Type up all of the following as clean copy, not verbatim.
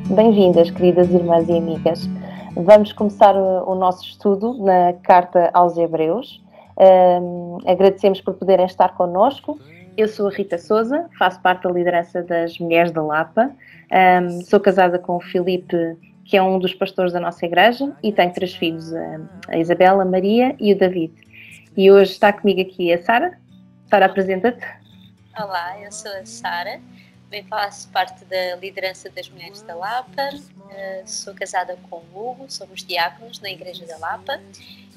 Bem-vindas, queridas irmãs e amigas. Vamos começar o nosso estudo na Carta aos Hebreus. Agradecemos por poderem estar connosco. Eu sou a Rita Sousa, faço parte da liderança das Mulheres da Lapa. Sou casada com o Filipe, que é um dos pastores da nossa igreja, e tenho 3 filhos, a Isabela, a Maria e o David. E hoje está comigo aqui a Sara. Sara, apresenta-te. Olá, eu sou a Sara, também faço parte da liderança das Mulheres da Lapa, sou casada com o Hugo, somos diáconos na Igreja da Lapa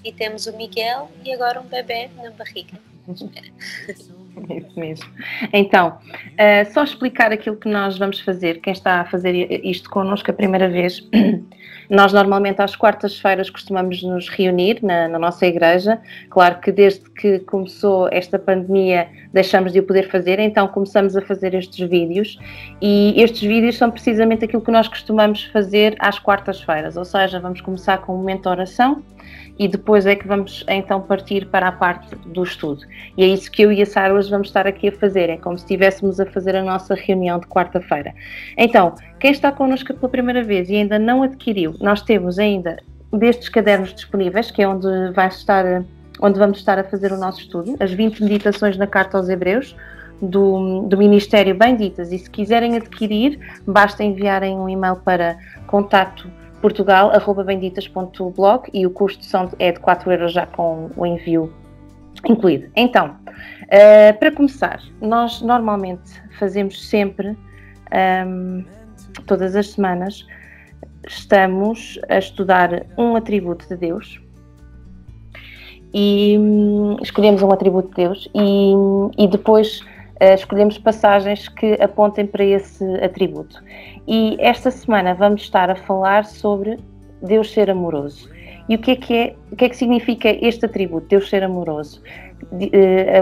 e temos o Miguel e agora um bebê na barriga. Isso mesmo. Então, só explicar aquilo que nós vamos fazer. Quem está a fazer isto connosco a primeira vez, nós normalmente às quartas-feiras costumamos nos reunir na nossa igreja. Claro que desde que começou esta pandemia deixamos de o poder fazer, então começamos a fazer estes vídeos, e estes vídeos são precisamente aquilo que nós costumamos fazer às quartas-feiras, ou seja, vamos começar com um momento de oração e depois é que vamos então partir para a parte do estudo. E é isso que eu e a Sara hoje vamos estar aqui a fazer, é como se estivéssemos a fazer a nossa reunião de quarta-feira. Então, quem está connosco pela primeira vez e ainda não adquiriu, nós temos ainda destes cadernos disponíveis, que é onde vamos estar a fazer o nosso estudo, as 20 meditações na Carta aos Hebreus, do Ministério Benditas, e se quiserem adquirir, basta enviarem um e-mail para contato.portugal@benditas.blog e o custo é de 4€ já com o envio incluído. Então, para começar, nós normalmente fazemos sempre, todas as semanas, estamos a estudar um atributo de Deus e escolhemos um atributo de Deus e depois escolhemos passagens que apontem para esse atributo. E esta semana vamos estar a falar sobre Deus ser amoroso. E o que é que significa este atributo, Deus ser amoroso?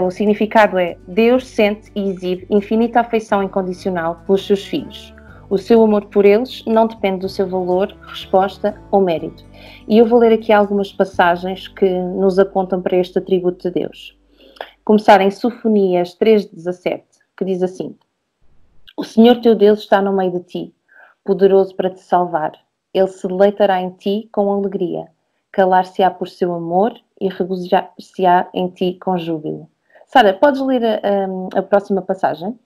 O significado é: Deus sente e exibe infinita afeição incondicional pelos seus filhos. O seu amor por eles não depende do seu valor, resposta ou mérito. E eu vou ler aqui algumas passagens que nos apontam para este atributo de Deus. Começar em Sofonias 3,17, que diz assim: O Senhor teu Deus está no meio de ti, poderoso para te salvar. Ele se deleitará em ti com alegria, calar-se-á por seu amor e regozijar-se-á em ti com júbilo. Sara, podes ler a próxima passagem?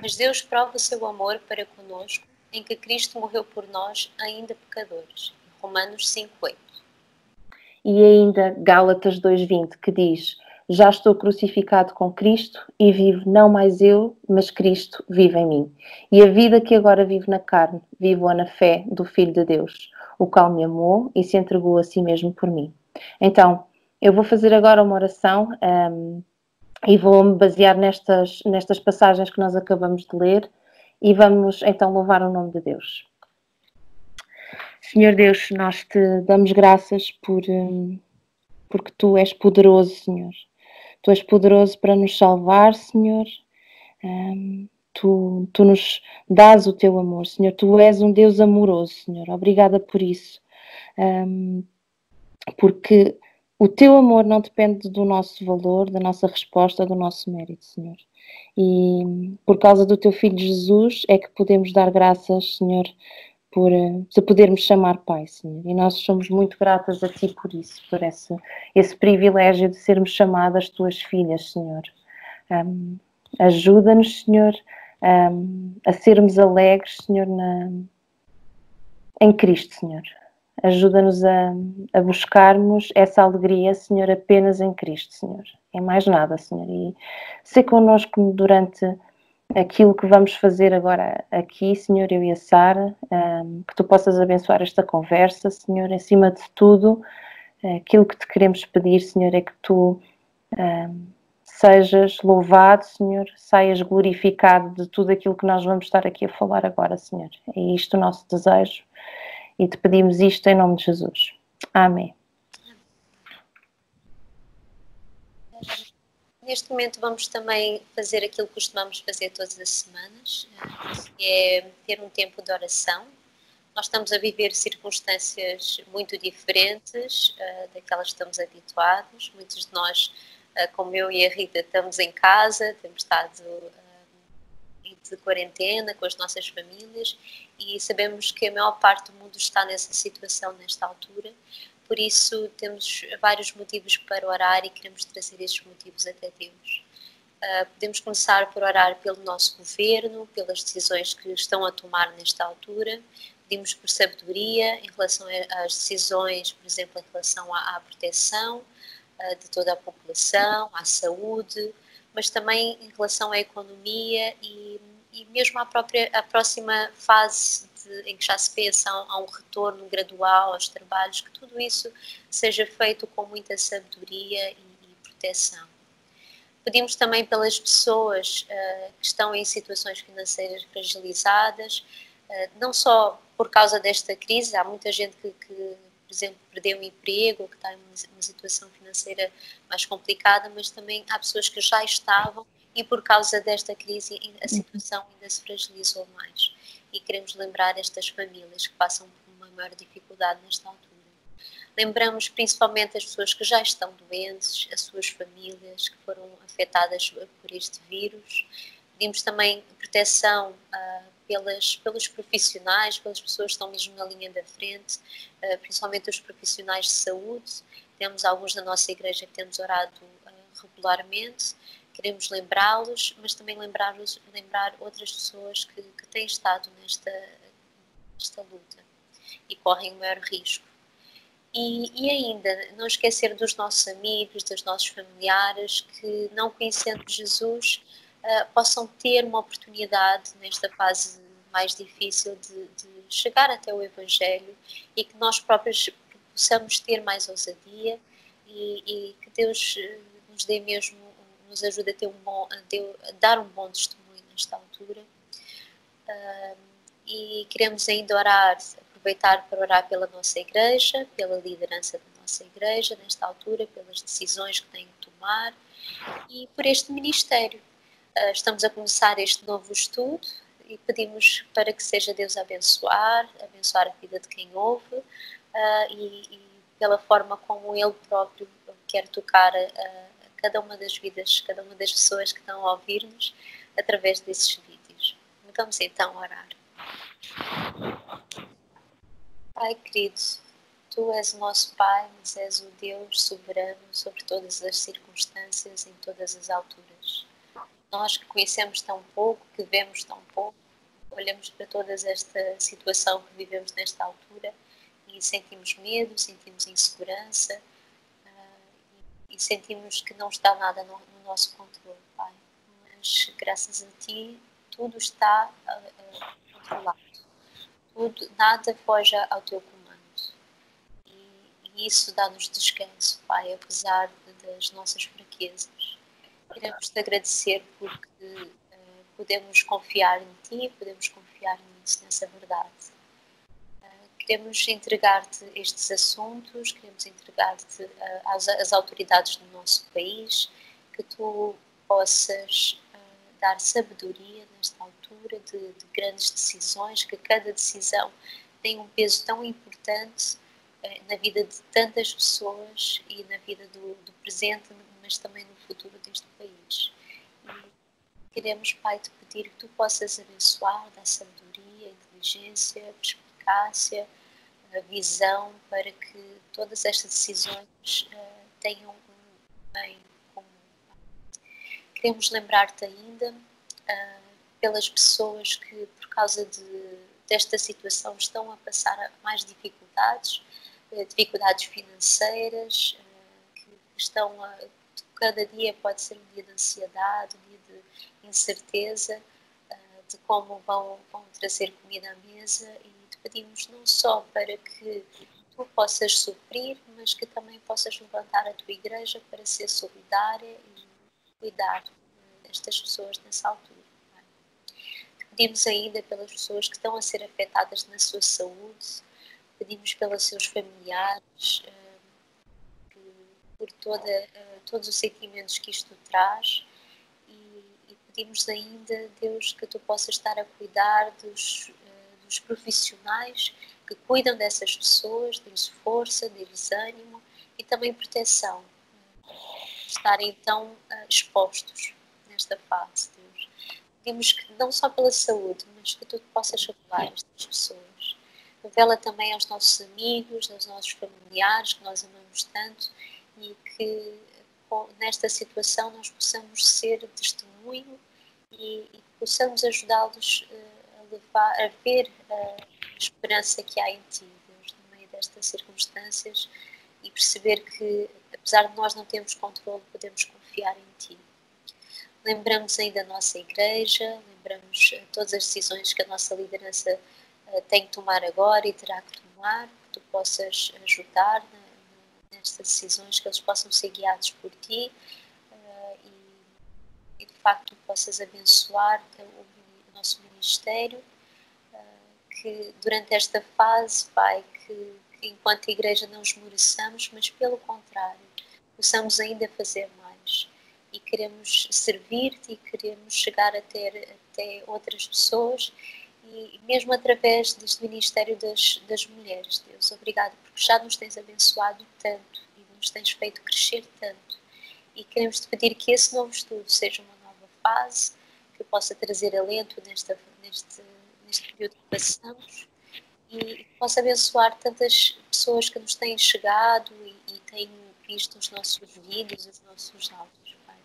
Mas Deus prova o seu amor para conosco, em que Cristo morreu por nós, ainda pecadores. Romanos 5,8. E ainda Gálatas 2,20, que diz: Já estou crucificado com Cristo e vivo não mais eu, mas Cristo vive em mim. E a vida que agora vivo na carne, vivo-a na fé do Filho de Deus, o qual me amou e se entregou a si mesmo por mim. Então, eu vou fazer agora uma oração e vou-me basear nestas passagens que nós acabamos de ler e vamos então louvar o nome de Deus. Senhor Deus, nós te damos graças porque Tu és poderoso, Senhor. Tu és poderoso para nos salvar, Senhor. Tu nos dás o Teu amor, Senhor. Tu és um Deus amoroso, Senhor. Obrigada por isso. Porque o Teu amor não depende do nosso valor, da nossa resposta, do nosso mérito, Senhor. E por causa do Teu Filho Jesus é que podemos dar graças, Senhor, por te podermos chamar Pai, Senhor. E nós somos muito gratas a Ti por isso, por esse privilégio de sermos chamadas Tuas filhas, Senhor. Ajuda-nos, Senhor, a sermos alegres, Senhor, em Cristo, Senhor. Ajuda-nos a buscarmos essa alegria, Senhor, apenas em Cristo, Senhor. Em mais nada, Senhor. E ser connosco durante aquilo que vamos fazer agora aqui, Senhor, eu e a Sara, que Tu possas abençoar esta conversa, Senhor. Acima de tudo, aquilo que Te queremos pedir, Senhor, é que Tu sejas louvado, Senhor, saias glorificado de tudo aquilo que nós vamos estar aqui a falar agora, Senhor. É isto o nosso desejo e Te pedimos isto em nome de Jesus. Amém. Neste momento vamos também fazer aquilo que costumamos fazer todas as semanas, que é ter um tempo de oração. Nós estamos a viver circunstâncias muito diferentes daquelas que estamos habituados. Muitos de nós, como eu e a Rita, estamos em casa, temos estado de quarentena com as nossas famílias e sabemos que a maior parte do mundo está nessa situação nesta altura. Por isso temos vários motivos para orar e queremos trazer estes motivos até Deus. Podemos começar por orar pelo nosso governo, pelas decisões que estão a tomar nesta altura. Pedimos por sabedoria em relação às decisões, por exemplo, em relação à proteção de toda a população, à saúde, mas também em relação à economia e mesmo à próxima fase em que já se pensa a um retorno gradual aos trabalhos, que tudo isso seja feito com muita sabedoria e proteção. Pedimos também pelas pessoas que estão em situações financeiras fragilizadas, não só por causa desta crise, há muita gente que por exemplo, perdeu o emprego ou que está em uma situação financeira mais complicada, mas também há pessoas que já estavam e por causa desta crise a situação ainda se fragilizou mais. E queremos lembrar estas famílias que passam por uma maior dificuldade nesta altura. Lembramos principalmente as pessoas que já estão doentes, as suas famílias que foram afetadas por este vírus. Pedimos também proteção pelos profissionais, pelas pessoas que estão mesmo na linha da frente, principalmente os profissionais de saúde. Temos alguns da nossa igreja que temos orado regularmente, queremos lembrá-los, mas também lembrar outras pessoas que têm estado nesta luta e correm o maior risco. E ainda, não esquecer dos nossos amigos, dos nossos familiares que, não conhecendo Jesus, possam ter uma oportunidade nesta fase mais difícil de chegar até o Evangelho e que nós próprios possamos ter mais ousadia e que Deus nos dê mesmo, nos ajude a dar um bom testemunho nesta altura. E queremos ainda aproveitar para orar pela nossa igreja, pela liderança da nossa igreja nesta altura, pelas decisões que têm que tomar e por este ministério. Estamos a começar este novo estudo e pedimos para que seja Deus a abençoar a vida de quem ouve e pela forma como Ele próprio quer tocar a cada uma das vidas, cada uma das pessoas que estão a ouvir-nos através desses vídeos. Vamos então orar. Pai querido, Tu és o nosso Pai, mas és o Deus soberano sobre todas as circunstâncias, em todas as alturas. Nós que conhecemos tão pouco, que vemos tão pouco, olhamos para toda esta situação que vivemos nesta altura e sentimos medo, sentimos insegurança e sentimos que não está nada no nosso controle, Pai. Mas graças a Ti, tudo está controlado. Nada foge ao Teu comando. E isso dá-nos descanso, Pai, apesar das nossas fraquezas. Queremos te agradecer porque podemos confiar em Ti, podemos confiar nessa verdade. Queremos entregar-te estes assuntos, queremos entregar-te às autoridades do nosso país, que Tu possas dar sabedoria nesta altura de grandes decisões, que cada decisão tem um peso tão importante na vida de tantas pessoas e na vida do presente, mas também no futuro deste país. E queremos, Pai, te pedir que Tu possas abençoar, dar sabedoria, inteligência, perspicácia, a visão para que todas estas decisões tenham um bem comum. Queremos lembrar-te ainda pelas pessoas que, por causa desta situação, estão a passar mais dificuldades financeiras, que estão cada dia pode ser um dia de ansiedade, um dia de incerteza, de como vão trazer comida à mesa, e te pedimos não só para que Tu possas suprir, mas que também possas levantar a Tua igreja para ser solidária e cuidar destas pessoas nessa altura. Pedimos ainda pelas pessoas que estão a ser afetadas na sua saúde, pedimos pelos seus familiares, por todos os sentimentos que isto traz e pedimos ainda, Deus, que Tu possas estar a cuidar dos profissionais que cuidam dessas pessoas, dê-lhes força, dê-lhes ânimo e também proteção, estarem tão expostos nesta fase, Deus. pedimos que não só pela saúde, mas que tu possas salvar estas pessoas. Revela também aos nossos amigos, aos nossos familiares, que nós amamos tanto, e que nesta situação nós possamos ser testemunho e possamos ajudá-los a ver a esperança que há em Ti, Deus, no meio destas circunstâncias, e perceber que, apesar de nós não termos controle, podemos confiar em Ti. Lembramos ainda a nossa igreja, lembramos todas as decisões que a nossa liderança tem que tomar agora e terá que tomar, que Tu possas ajudar nestas decisões, que eles possam ser guiados por Ti, e de facto Tu possas abençoar o nosso ministério, que durante esta fase, Pai, que enquanto igreja não esmoreçamos, mas pelo contrário, possamos ainda fazer mais. E queremos servir-te e queremos chegar até outras pessoas, e mesmo através deste ministério das mulheres, Deus. Obrigada, porque já nos tens abençoado tanto e nos tens feito crescer tanto. E queremos te pedir que esse novo estudo seja uma nova fase, que possa trazer alento neste período que passamos, e que possa abençoar tantas pessoas que nos têm chegado e têm visto os nossos vídeos, os nossos áudios, Pai.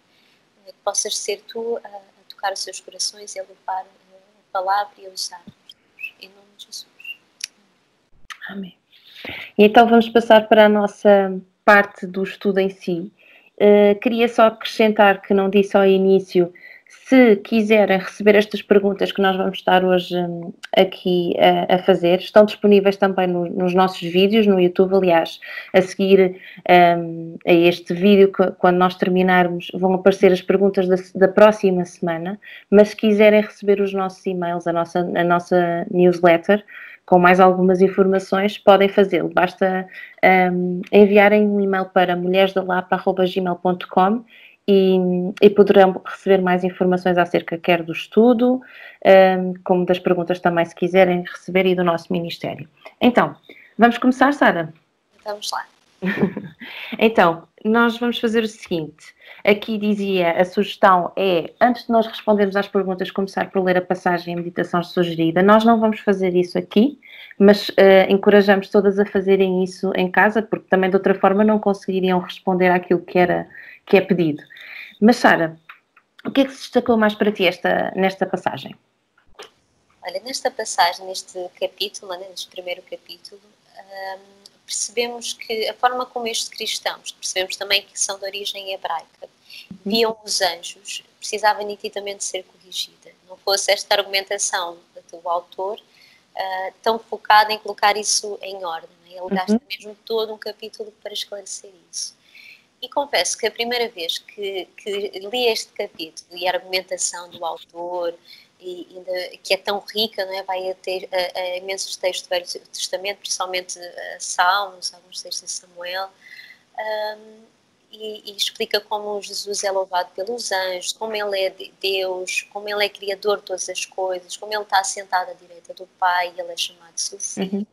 Que possas ser Tu a tocar os seus corações e a levar a palavra e a usar-nos, em nome de Jesus. Amém. E então vamos passar para a nossa parte do estudo em si. Queria só acrescentar que não disse ao início, se quiserem receber estas perguntas que nós vamos estar hoje aqui a fazer, estão disponíveis também nos nossos vídeos no YouTube. Aliás, a seguir a este vídeo, quando nós terminarmos, vão aparecer as perguntas da próxima semana, mas se quiserem receber os nossos e-mails, a nossa newsletter, com mais algumas informações, podem fazê-lo. Basta enviarem um e-mail para mulheresdalapa@gmail.com e poderão receber mais informações acerca quer do estudo, como das perguntas também, se quiserem receber, e do nosso ministério. Então, vamos começar, Sara? Vamos lá. Então, nós vamos fazer o seguinte. Aqui dizia, a sugestão é, antes de nós respondermos às perguntas, começar por ler a passagem e a meditação sugerida. Nós não vamos fazer isso aqui, mas encorajamos todas a fazerem isso em casa, porque também de outra forma não conseguiriam responder àquilo que é pedido. Mas, Sara, o que é que se destacou mais para ti nesta passagem? Olha, nesta passagem, neste capítulo, neste primeiro capítulo, percebemos que a forma como estes cristãos, percebemos também que são de origem hebraica, viam os anjos, precisava nitidamente ser corrigida. Não fosse esta argumentação do autor tão focada em colocar isso em ordem. Ele gasta mesmo todo um capítulo para esclarecer isso. E confesso que a primeira vez que li este capítulo e a argumentação do autor, que é tão rica, não é? Vai ter imensos textos do Velho Testamento, principalmente Salmos, alguns textos de Samuel, e explica como Jesus é louvado pelos anjos, como ele é Deus, como ele é criador de todas as coisas, como ele está assentado à direita do Pai e ele é chamado seu filho.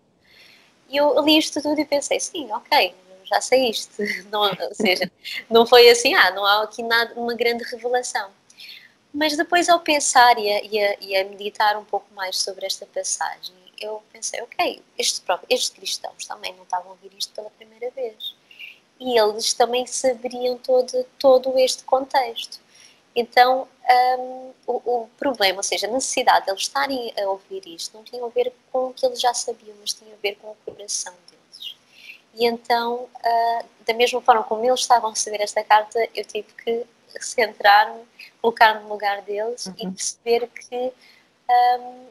E eu li isto tudo e pensei, sim, ok, já sei isto. Não, ou seja, não foi assim, não há aqui nada, uma grande revelação. Mas depois, ao pensar e a meditar um pouco mais sobre esta passagem, eu pensei, ok, estes cristãos também não estavam a ouvir isto pela primeira vez. E eles também saberiam todo este contexto. Então, o problema, ou seja, a necessidade de eles estarem a ouvir isto, não tinha a ver com o que eles já sabiam, mas tinha a ver com o coração deles. E então, da mesma forma como eles estavam a receber esta carta, eu tive que centrar-me, colocar-me no lugar deles e perceber que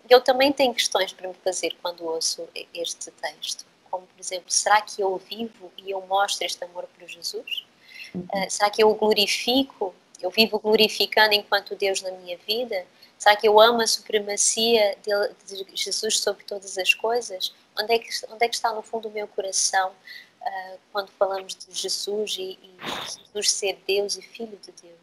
eu também tenho questões para me fazer quando ouço este texto. Como, por exemplo, será que eu vivo e eu mostro este amor por Jesus? Será que eu o glorifico? Eu vivo glorificando enquanto Deus na minha vida? Será que eu amo a supremacia de Jesus sobre todas as coisas? Onde é que está no fundo o meu coração quando falamos de Jesus e Jesus ser Deus e Filho de Deus?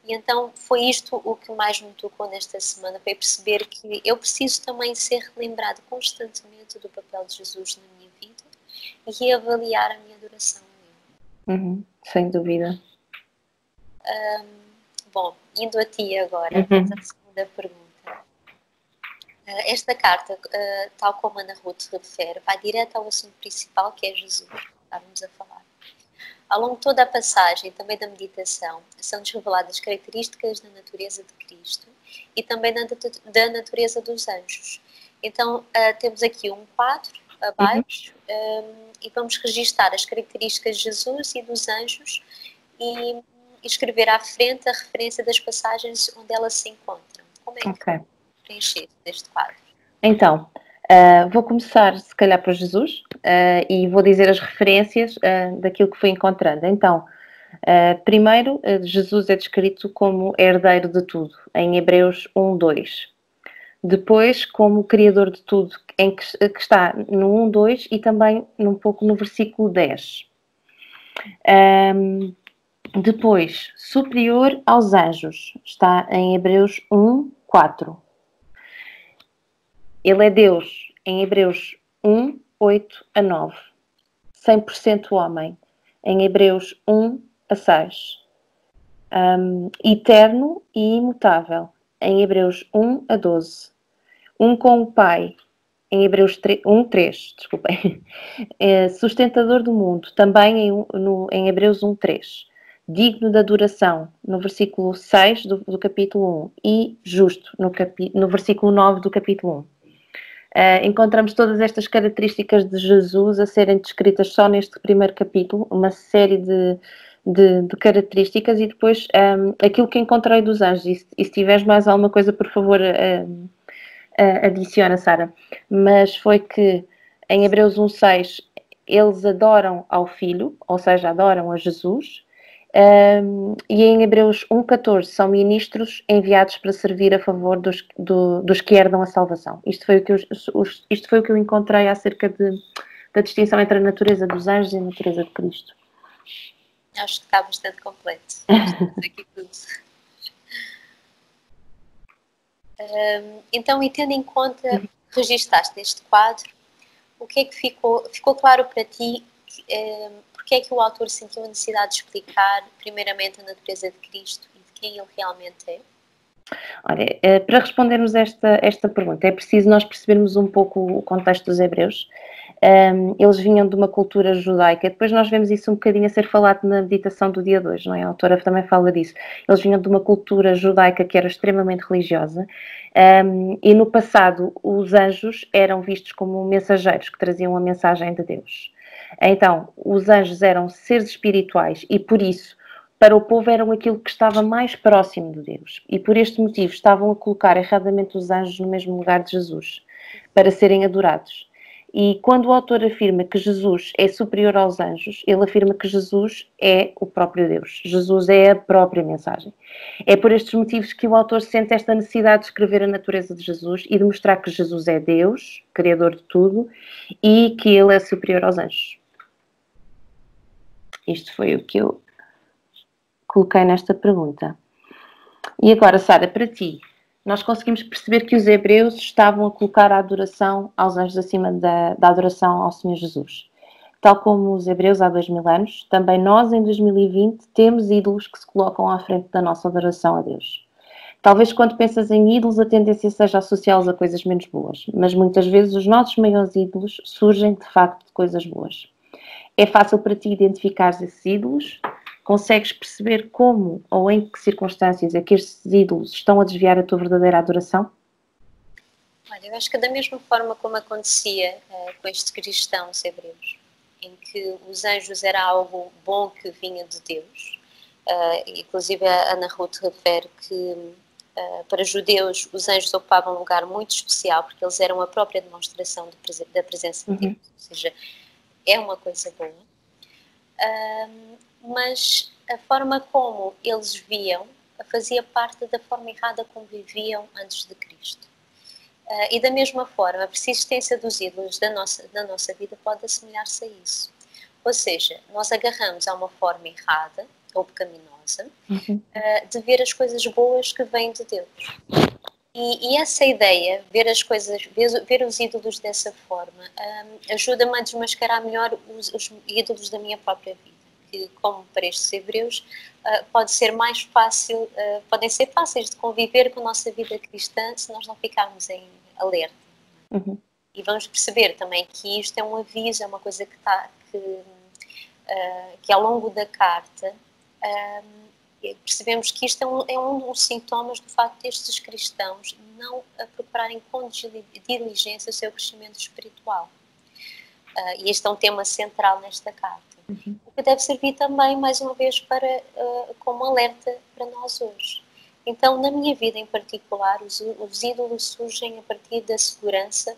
E então foi isto o que mais me tocou nesta semana, foi perceber que eu preciso também ser relembrado constantemente do papel de Jesus na minha vida e reavaliar a minha adoração a Ele. Sem dúvida. Bom, indo a ti agora, a segunda da pergunta. Esta carta, tal como a Ana Ruth refere, vai direto ao assunto principal, que é Jesus, que estávamos a falar. Ao longo de toda a passagem, também da meditação, são-nos reveladas características da natureza de Cristo e também da natureza dos anjos. Então, temos aqui um quadro abaixo e vamos registar as características de Jesus e dos anjos e escrever à frente a referência das passagens onde elas se encontram. Como é que preencher este quadro? Então, vou começar, se calhar, por Jesus e vou dizer as referências daquilo que fui encontrando. Então, primeiro, Jesus é descrito como herdeiro de tudo, em Hebreus 1:2. Depois, como criador de tudo, que está no 1:2 e também um pouco no versículo 10. Depois, superior aos anjos, está em Hebreus 1:4. Ele é Deus, em Hebreus 1:8-9. 100% homem, em Hebreus 1:6. Eterno e imutável, em Hebreus 1:12. Um com o Pai, em Hebreus 1:3, desculpem. Sustentador do mundo, também em Hebreus 1:3. Digno da adoração, no versículo 6 do capítulo 1. E justo, no versículo 9 do capítulo 1. Encontramos todas estas características de Jesus a serem descritas só neste primeiro capítulo, uma série de características, e depois aquilo que encontrei dos anjos. E se tiveres mais alguma coisa, por favor, adiciona, Sara. Mas foi que em Hebreus 1:6 eles adoram ao Filho, ou seja, adoram a Jesus. E em Hebreus 1:14 são ministros enviados para servir a favor dos que herdam a salvação. Isto foi o que eu encontrei acerca da distinção entre a natureza dos anjos e a natureza de Cristo. Acho que está bastante completo. Aqui tudo. Então, e tendo em conta que registaste este quadro, o que é que ficou claro para ti? Porque é que o autor sentiu a necessidade de explicar, primeiramente, a natureza de Cristo e de quem ele realmente é? Olha, para respondermos esta pergunta, é preciso nós percebermos um pouco o contexto dos hebreus. Eles vinham de uma cultura judaica, depois nós vemos isso um bocadinho a ser falado na meditação do dia 2, não é? A autora também fala disso. Eles vinham de uma cultura judaica que era extremamente religiosa, e no passado os anjos eram vistos como mensageiros que traziam a mensagem de Deus. Então, os anjos eram seres espirituais e por isso, para o povo, eram aquilo que estava mais próximo de Deus. E por este motivo estavam a colocar erradamente os anjos no mesmo lugar de Jesus, para serem adorados. E quando o autor afirma que Jesus é superior aos anjos, ele afirma que Jesus é o próprio Deus. Jesus é a própria mensagem. É por estes motivos que o autor sente esta necessidade de escrever a natureza de Jesus e de mostrar que Jesus é Deus, Criador de tudo, e que ele é superior aos anjos. Isto foi o que eu coloquei nesta pergunta. E agora, Sara, para ti, nós conseguimos perceber que os hebreus estavam a colocar a adoração aos anjos acima da adoração ao Senhor Jesus. Tal como os hebreus há 2000 anos, também nós, em 2020, temos ídolos que se colocam à frente da nossa adoração a Deus. Talvez quando pensas em ídolos a tendência seja associá-los a coisas menos boas, mas muitas vezes os nossos maiores ídolos surgem de facto de coisas boas. É fácil para ti identificar esses ídolos? Consegues perceber como ou em que circunstâncias é que estes ídolos estão a desviar a tua verdadeira adoração? Olha, eu acho que da mesma forma como acontecia com estes cristãos hebreus, em que os anjos era algo bom que vinha de Deus, inclusive a Ana Ruth refere que para judeus os anjos ocupavam um lugar muito especial porque eles eram a própria demonstração da presença de Deus, ou seja, é uma coisa boa. Mas a forma como eles viam fazia parte da forma errada como viviam antes de Cristo. E da mesma forma, a persistência dos ídolos da nossa vida pode assemelhar-se a isso. Ou seja, nós agarramos a uma forma errada ou pecaminosa de ver as coisas boas que vêm de Deus. E essa ideia, ver os ídolos dessa forma, ajuda-me a desmascarar melhor os ídolos da minha própria vida. que, como para estes hebreus, pode ser mais fácil, podem ser fáceis de conviver com a nossa vida cristã se nós não ficarmos em alerta. Uhum. E vamos perceber também que isto é um aviso, é uma coisa que ao longo da carta percebemos que isto é um dos sintomas do facto destes cristãos não procurarem com diligência o seu crescimento espiritual. E este é um tema central nesta carta. Uhum. O que deve servir também, mais uma vez, como alerta para nós hoje. Então, na minha vida em particular, os ídolos surgem a partir da segurança.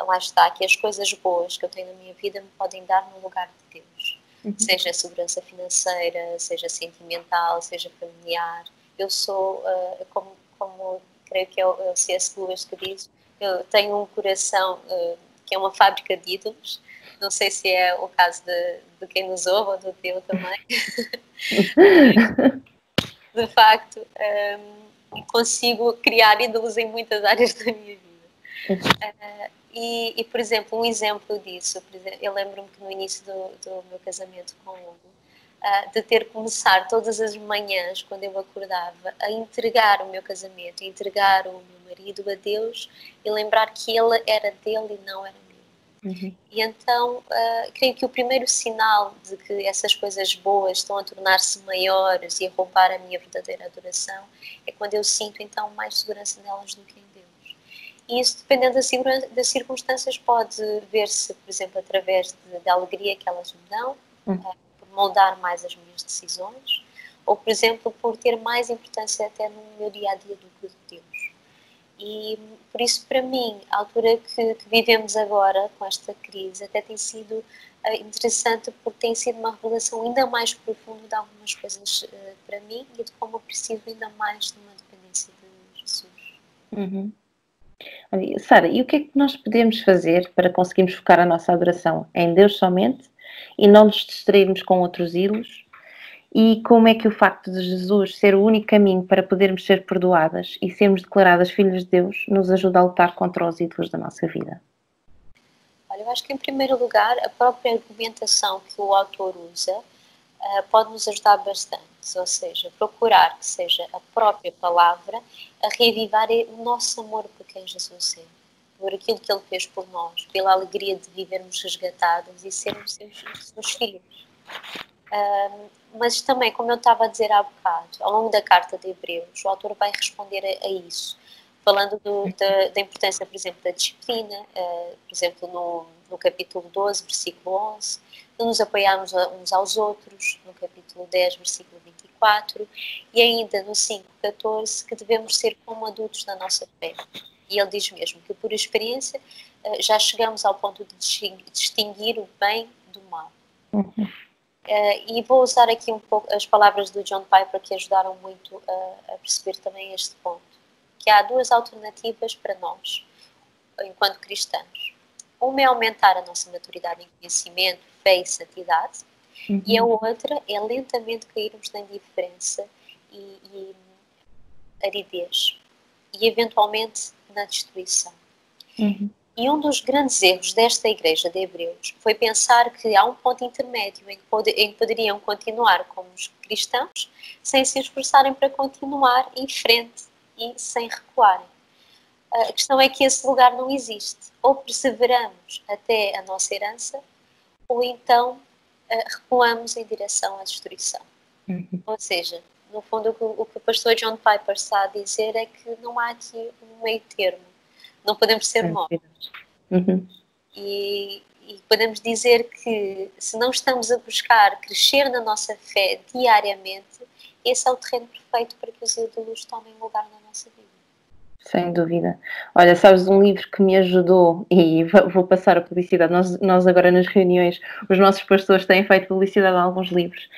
Lá está, que as coisas boas que eu tenho na minha vida me podem dar no lugar de Deus. Uhum. Seja segurança financeira, seja sentimental, seja familiar. Eu sou, como creio que é o C.S. Lewis que diz, eu tenho um coração que é uma fábrica de ídolos. Não sei se é o caso de quem nos ouve ou do teu também. De facto, consigo criar ídolos em muitas áreas da minha vida. E, por exemplo, um exemplo disso, eu lembro-me que no início do meu casamento com o Hugo, de ter que começar todas as manhãs, quando eu acordava, a entregar o meu casamento, a entregar o meu marido a Deus e lembrar que ele era dele e não era meu. Uhum. E então, creio que o primeiro sinal de que essas coisas boas estão a tornar-se maiores e a roubar a minha verdadeira adoração é quando eu sinto então mais segurança nelas do que em Deus. E isso, dependendo das circunstâncias, pode ver-se, por exemplo, através da alegria que elas me dão, por moldar mais as minhas decisões, ou, por exemplo, por ter mais importância até no meu dia-a-dia do que de Deus. E por isso, para mim, a altura que vivemos agora, com esta crise, até tem sido interessante porque tem sido uma revelação ainda mais profunda de algumas coisas para mim e de como eu preciso ainda mais de uma dependência de Jesus. Uhum. Sara, e o que é que nós podemos fazer para conseguirmos focar a nossa adoração em Deus somente e não nos distrairmos com outros ídolos? E como é que o facto de Jesus ser o único caminho para podermos ser perdoadas e sermos declaradas filhas de Deus nos ajuda a lutar contra os ídolos da nossa vida? Olha, eu acho que, em primeiro lugar, a própria argumentação que o autor usa pode nos ajudar bastante, ou seja, procurar que seja a própria palavra a reavivar o nosso amor por quem Jesus é, por aquilo que Ele fez por nós, pela alegria de vivermos resgatados e sermos seus filhos. Mas também, como eu estava a dizer há bocado, ao longo da carta de Hebreus, o autor vai responder a isso, falando da importância, por exemplo, da disciplina, por exemplo, no capítulo 12, versículo 11, de nos apoiarmos uns aos outros, no capítulo 10, versículo 24, e ainda no 5, 14, que devemos ser como adultos na nossa fé. E ele diz mesmo que, por experiência, já chegamos ao ponto de distinguir o bem do mal. Uhum. E vou usar aqui um pouco as palavras do John Piper que ajudaram muito a perceber também este ponto. Que há duas alternativas para nós, enquanto cristãos. Uma é aumentar a nossa maturidade em conhecimento, fé e santidade, e a outra é lentamente cairmos na indiferença e aridez, e eventualmente na destruição. Uhum. E um dos grandes erros desta igreja de Hebreus foi pensar que há um ponto intermédio em que poderiam continuar como os cristãos sem se esforçarem para continuar em frente e sem recuarem. A questão é que esse lugar não existe. Ou perseveramos até a nossa herança, ou então recuamos em direção à destruição. Uhum. Ou seja, no fundo o que o pastor John Piper está a dizer é que não há aqui um meio termo. Não podemos ser mortos. Uhum. E podemos dizer que se não estamos a buscar crescer na nossa fé diariamente, esse é o terreno perfeito para que os ídolos tomem lugar na nossa vida. Sem dúvida. Olha, sabes, um livro que me ajudou, e vou passar a publicidade, nós agora nas reuniões, os nossos pastores têm feito publicidade a alguns livros,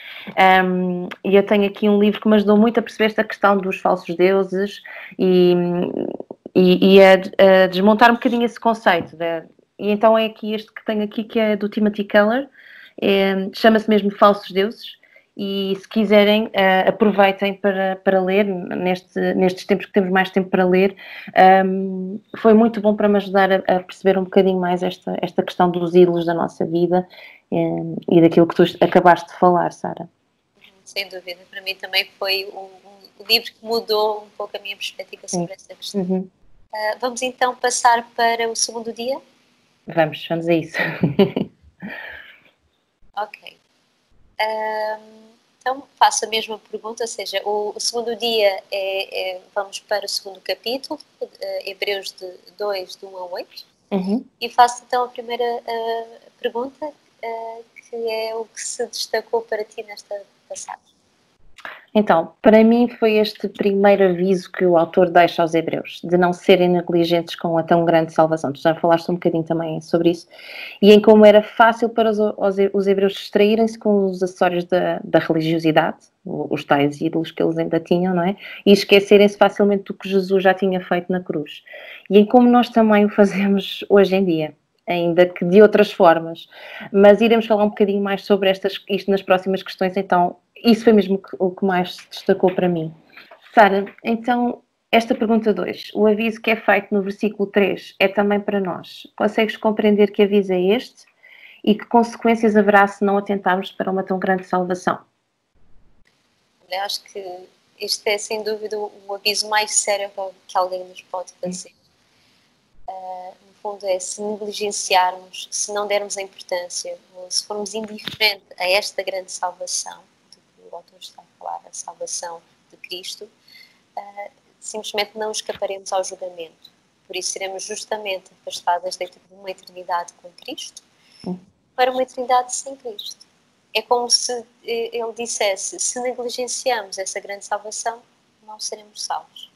e eu tenho aqui um livro que me ajudou muito a perceber esta questão dos falsos deuses e a desmontar um bocadinho esse conceito. E então é aqui este que tenho aqui, que é do Timothy Keller, chama-se mesmo Falsos Deuses, e se quiserem, aproveitem para ler, nestes tempos que temos mais tempo para ler. Foi muito bom para me ajudar a perceber um bocadinho mais esta questão dos ídolos da nossa vida e daquilo que tu acabaste de falar, Sara. Sem dúvida, para mim também foi o livro que mudou um pouco a minha perspectiva sobre esta questão. Uhum. Vamos então passar para o segundo dia? Vamos a isso. Ok. Então faço a mesma pergunta, ou seja, o segundo dia vamos para o segundo capítulo, Hebreus 2, de 1 a 8, e faço então a primeira pergunta, que é o que se destacou para ti nesta passagem. Então, para mim foi este primeiro aviso que o autor deixa aos hebreus, de não serem negligentes com a tão grande salvação. Tu já falaste um bocadinho também sobre isso, e em como era fácil para os hebreus distraírem-se com os acessórios da religiosidade, os tais ídolos que eles ainda tinham, não é? E esquecerem-se facilmente do que Jesus já tinha feito na cruz. E em como nós também o fazemos hoje em dia, ainda que de outras formas. Mas iremos falar um bocadinho mais sobre isto nas próximas questões, então isso foi mesmo o que mais se destacou para mim. Sara, então, esta pergunta 2, o aviso que é feito no versículo 3 é também para nós. Consegues compreender que aviso é este e que consequências haverá se não atentarmos para uma tão grande salvação? Eu acho que este é, sem dúvida, o aviso mais sério que alguém nos pode fazer. No fundo, é se negligenciarmos, se não dermos a importância, ou se formos indiferentes a esta grande salvação, de que o autor está a falar, a salvação de Cristo, simplesmente não escaparemos ao julgamento. Por isso, seremos justamente afastadas de uma eternidade com Cristo para uma eternidade sem Cristo. É como se ele dissesse, se negligenciamos essa grande salvação, não seremos salvos.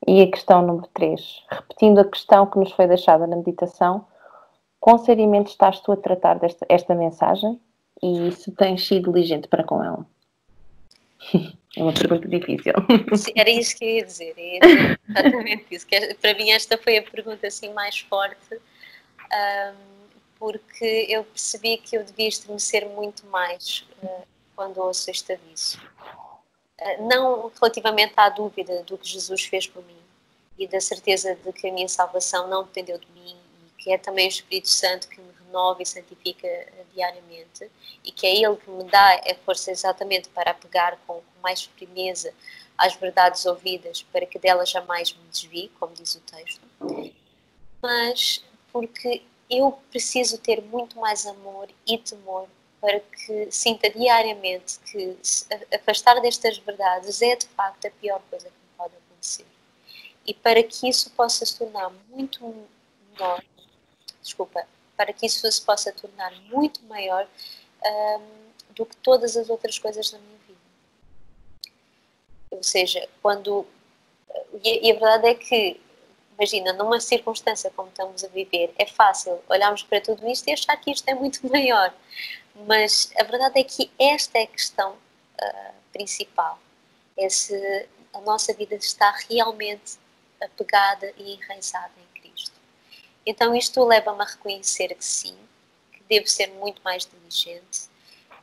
E a questão número 3, repetindo a questão que nos foi deixada na meditação, quão seriamente estás tu a tratar esta mensagem e se tens sido diligente para com ela? É uma pergunta difícil. Sim, era isso que eu ia dizer, exatamente isso. Para mim esta foi a pergunta assim mais forte, porque eu percebi que eu devia estremecer muito mais quando ouço este aviso. Não relativamente à dúvida do que Jesus fez por mim e da certeza de que a minha salvação não dependeu de mim e que é também o Espírito Santo que me renova e santifica diariamente e que é Ele que me dá a força exatamente para apegar com mais firmeza às verdades ouvidas para que delas jamais me desvie, como diz o texto, mas porque eu preciso ter muito mais amor e temor para que sinta diariamente que afastar destas verdades é de facto a pior coisa que me pode acontecer. E para que isso possa se tornar muito menor, para que isso se possa tornar muito maior do que todas as outras coisas na minha vida. Ou seja, e a verdade é que, imagina, numa circunstância como estamos a viver, é fácil olharmos para tudo isto e achar que isto é muito maior. Mas a verdade é que esta é a questão principal. É se a nossa vida está realmente apegada e enraizada em Cristo. Então isto leva-me a reconhecer que sim, que devo ser muito mais diligente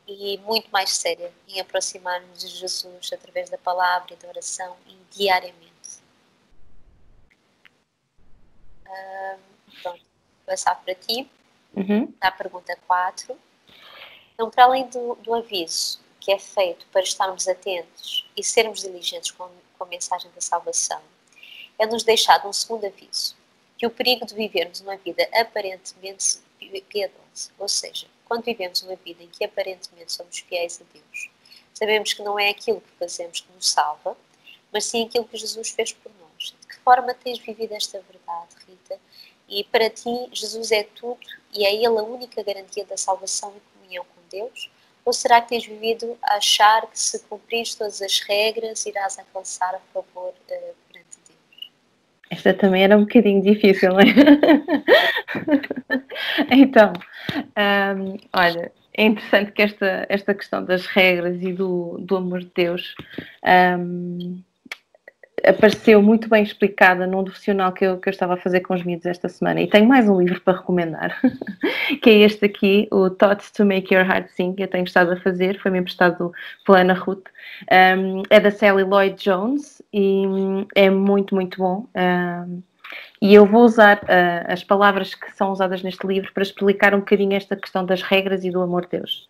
e muito mais séria em aproximar-me de Jesus através da palavra e da oração e diariamente. Pronto, vou passar para ti, à pergunta 4. Então, para além do aviso que é feito para estarmos atentos e sermos diligentes com a mensagem da salvação, é-nos deixado um segundo aviso, que o perigo de vivermos uma vida aparentemente piedosa, ou seja, quando vivemos uma vida em que aparentemente somos fiéis a Deus, sabemos que não é aquilo que fazemos que nos salva, mas sim aquilo que Jesus fez por nós. De que forma tens vivido esta verdade, Rita? E para ti, Jesus é tudo e é Ele a única garantia da salvação e comunhão com Deus? Ou será que tens vivido a achar que se cumprires todas as regras irás alcançar a favor perante Deus? Esta também era um bocadinho difícil, não é? Então, olha, é interessante que esta questão das regras e do amor de Deus apareceu muito bem explicada num devocional que eu estava a fazer com os miúdos esta semana. E tenho mais um livro para recomendar, que é este aqui, o Thoughts to Make Your Heart Sing, que eu tenho estado a fazer, foi-me emprestado pela Ana Ruth. É da Sally Lloyd Jones e é muito, muito bom. E eu vou usar as palavras que são usadas neste livro para explicar um bocadinho esta questão das regras e do amor de Deus.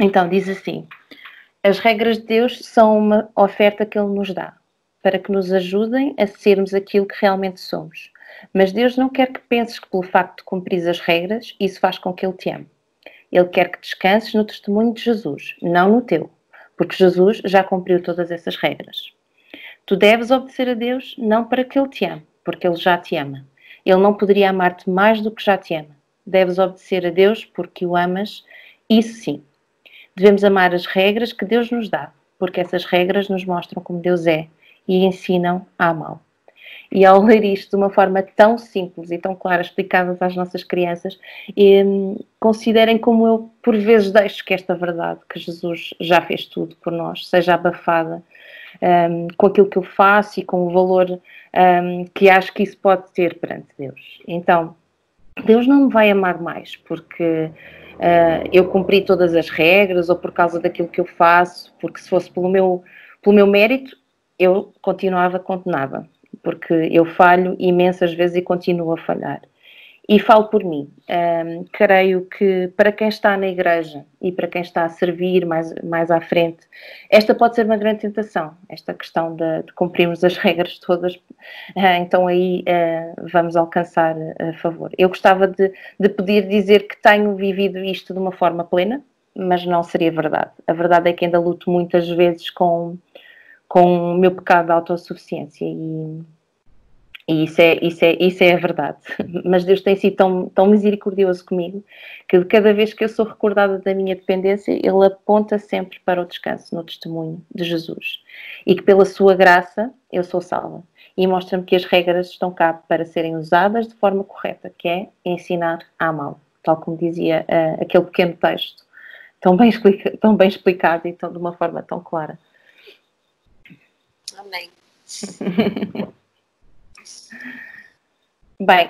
Então, diz assim: as regras de Deus são uma oferta que Ele nos dá, para que nos ajudem a sermos aquilo que realmente somos. Mas Deus não quer que penses que pelo facto de cumprir as regras, isso faz com que Ele te ame. Ele quer que descanses no testemunho de Jesus, não no teu, porque Jesus já cumpriu todas essas regras. Tu deves obedecer a Deus não para que Ele te ame, porque Ele já te ama. Ele não poderia amar-te mais do que já te ama. Deves obedecer a Deus porque o amas, isso sim. Devemos amar as regras que Deus nos dá, porque essas regras nos mostram como Deus é e ensinam a amá-lo. E ao ler isto de uma forma tão simples e tão clara, explicadas às nossas crianças, considerem como eu, por vezes, deixo que esta verdade, que Jesus já fez tudo por nós, seja abafada com aquilo que eu faço e com o valor que acho que isso pode ter perante Deus. Então, Deus não me vai amar mais porque eu cumpri todas as regras ou por causa daquilo que eu faço, porque se fosse pelo meu mérito, eu continuava condenada, porque eu falho imensas vezes e continuo a falhar. E falo por mim. Creio que para quem está na igreja e para quem está a servir mais à frente, esta pode ser uma grande tentação, esta questão de cumprirmos as regras todas, então aí vamos alcançar a favor. Eu gostava de poder dizer que tenho vivido isto de uma forma plena, mas não seria verdade. A verdade é que ainda luto muitas vezes com o meu pecado de autossuficiência e isso é a verdade. Mas Deus tem sido tão misericordioso comigo que de cada vez que eu sou recordada da minha dependência, Ele aponta sempre para o descanso no testemunho de Jesus. E que pela sua graça eu sou salva. E mostra-me que as regras estão cá para serem usadas de forma correta, que é ensinar a amá-lo. Tal como dizia aquele pequeno texto, tão bem explicado e de uma forma tão clara. Amém. Bem,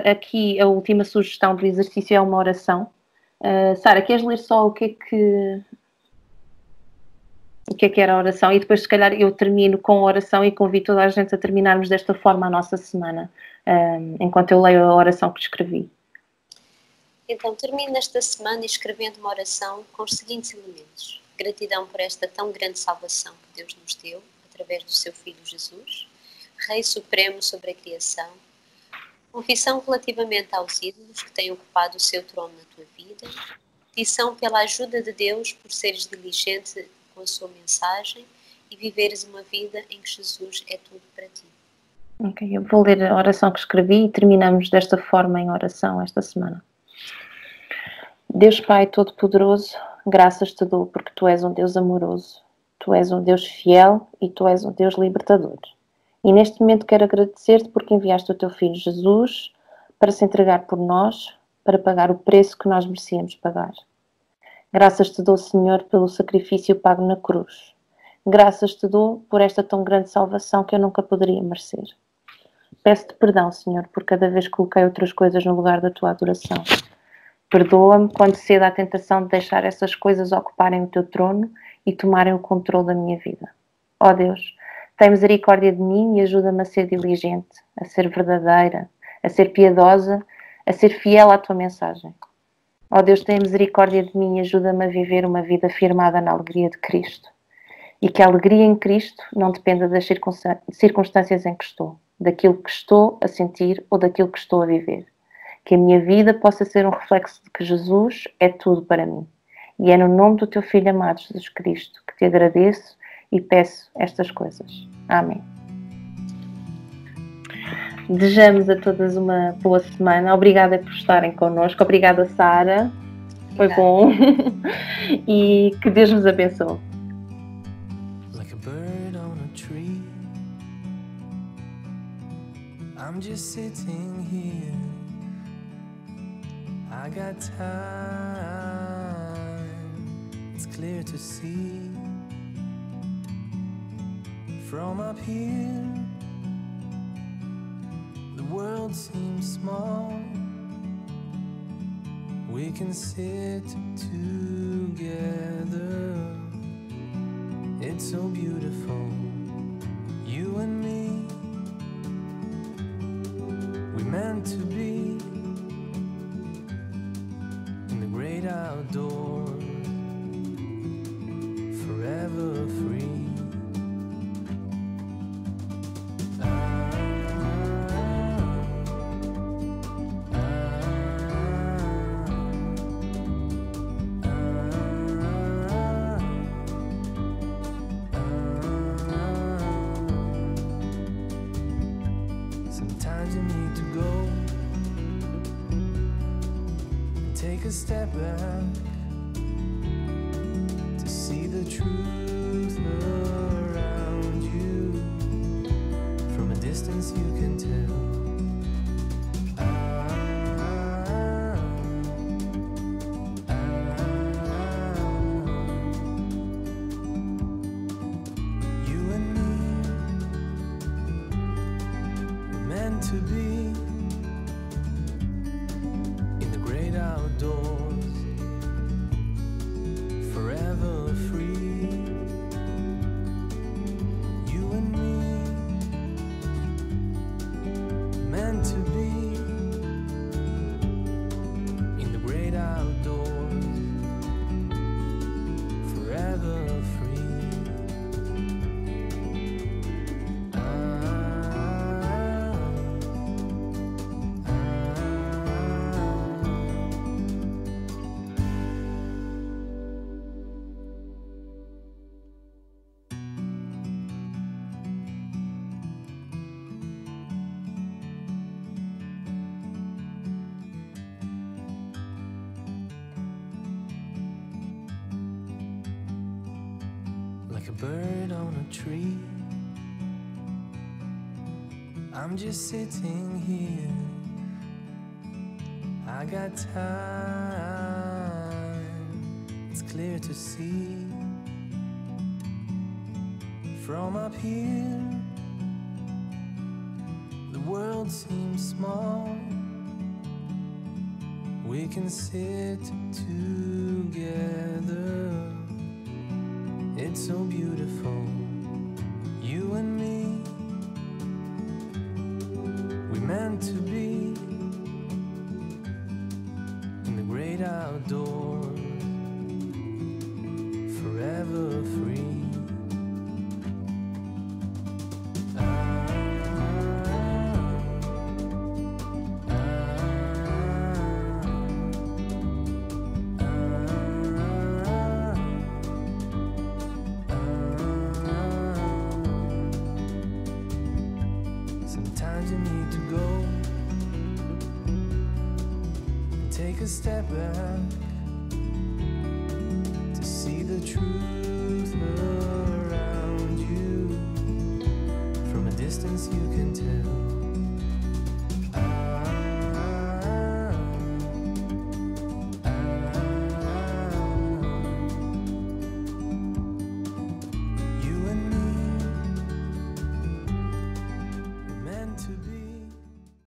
aqui a última sugestão do exercício é uma oração. Sara, queres ler só o que é que era a oração? E depois, se calhar, eu termino com a oração e convido toda a gente a terminarmos desta forma a nossa semana, enquanto eu leio a oração que escrevi. Então, termino esta semana escrevendo uma oração com os seguintes elementos: gratidão por esta tão grande salvação que Deus nos deu, através do seu Filho Jesus, Rei Supremo sobre a criação, confissão relativamente aos ídolos que têm ocupado o seu trono na tua vida, petição pela ajuda de Deus por seres diligente com a sua mensagem e viveres uma vida em que Jesus é tudo para ti. Ok, eu vou ler a oração que escrevi e terminamos desta forma em oração esta semana. Deus Pai Todo-Poderoso, graças te dou porque Tu és um Deus amoroso, Tu és um Deus fiel e Tu és um Deus libertador. E neste momento quero agradecer-te porque enviaste o Teu Filho Jesus para se entregar por nós, para pagar o preço que nós merecíamos pagar. Graças te dou, Senhor, pelo sacrifício pago na cruz. Graças te dou por esta tão grande salvação que eu nunca poderia merecer. Peço-te perdão, Senhor, por cada vez que coloquei outras coisas no lugar da Tua adoração. Perdoa-me quando cedo à tentação de deixar essas coisas ocuparem o Teu trono e tomarem o controle da minha vida. Ó Deus, tem misericórdia de mim e ajuda-me a ser diligente, a ser verdadeira, a ser piedosa, a ser fiel à Tua mensagem. Ó Deus, tem misericórdia de mim e ajuda-me a viver uma vida firmada na alegria de Cristo. E que a alegria em Cristo não dependa das circunstâncias em que estou, daquilo que estou a sentir ou daquilo que estou a viver. Que a minha vida possa ser um reflexo de que Jesus é tudo para mim. E é no nome do Teu Filho amado, Jesus Cristo, que Te agradeço e peço estas coisas. Amém. Desejamos a todas uma boa semana. Obrigada por estarem connosco. Obrigada, Sara. Foi bom. E que Deus nos abençoe. Like a bird on a tree, I'm just sitting here. I got time, it's clear to see. From up here, the world seems small. We can sit together. It's so beautiful, you and me. We meant to be in the great outdoors, forever free. Take a step back to see the truth around you. From a distance you can tell. You and me were meant to be outdoors, forever free. You and me, meant to be in the great outdoors, forever free. Like a bird on a tree, I'm just sitting here. I got time, it's clear to see. From up here, the world seems small. We can sit together. It's so beautiful, you and me. We meant to be in the great outdoors, forever free. Sometimes you need to go and take a step back to see the truth